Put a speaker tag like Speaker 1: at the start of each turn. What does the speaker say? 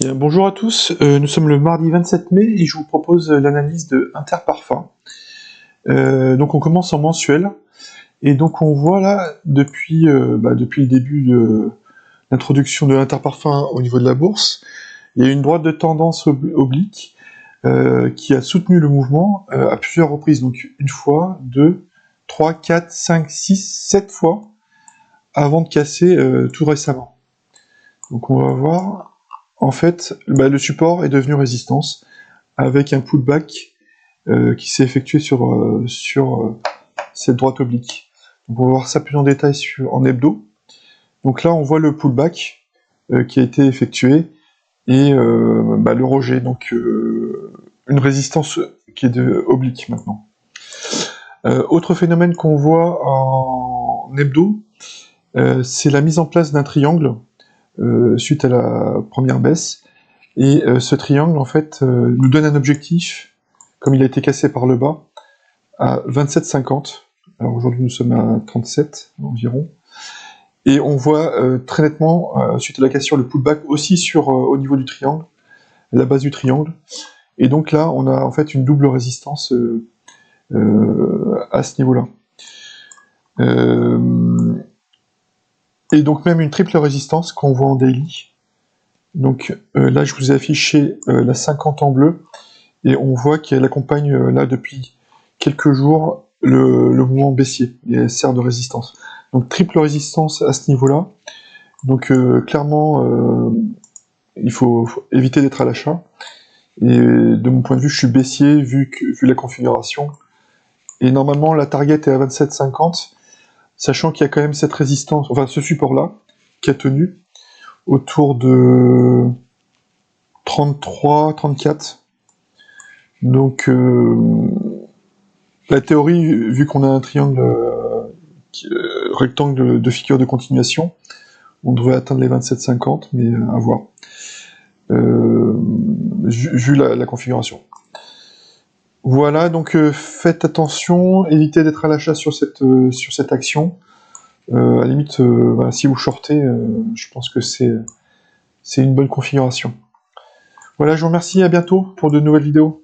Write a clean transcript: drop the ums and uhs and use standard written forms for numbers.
Speaker 1: Bien, bonjour à tous, nous sommes le mardi 27 mai et je vous propose l'analyse de Interparfums. Donc on commence en mensuel, et donc on voit là, depuis le début de l'introduction de Interparfums au niveau de la bourse, il y a une droite de tendance oblique qui a soutenu le mouvement à plusieurs reprises, donc une fois, deux, trois, quatre, cinq, six, sept fois, avant de casser tout récemment. Donc on va voir. En fait, le support est devenu résistance, avec un pullback qui s'est effectué sur cette droite oblique. Donc on va voir ça plus en détail en hebdo. Donc là, on voit le pullback qui a été effectué, et le rejet, donc une résistance qui est oblique maintenant. Autre phénomène qu'on voit en hebdo, c'est la mise en place d'un triangle suite à la première baisse, et ce triangle en fait nous donne un objectif, comme il a été cassé par le bas, à 27,50. Alors aujourd'hui nous sommes à 37 environ, et on voit très nettement suite à la cassure le pullback aussi au niveau du triangle, la base du triangle, et donc là on a en fait une double résistance à ce niveau-là. Et donc même une triple résistance qu'on voit en daily. Donc là je vous ai affiché la 50 en bleu, et on voit qu'elle accompagne là depuis quelques jours le mouvement baissier, et elle sert de résistance. Donc triple résistance à ce niveau-là. Donc clairement il faut éviter d'être à l'achat. Et de mon point de vue, je suis baissier vu la configuration. Et normalement la target est à 27,50, sachant qu'il y a quand même cette résistance, enfin ce support-là, qui a tenu autour de 33, 34. Donc la théorie, vu qu'on a un triangle rectangle de figure de continuation, on devrait atteindre les 27,50, mais à voir. Vu la configuration. Voilà, donc faites attention, évitez d'être à l'achat sur cette action. À la limite, si vous shortez, je pense que c'est une bonne configuration. Voilà, je vous remercie, à bientôt pour de nouvelles vidéos.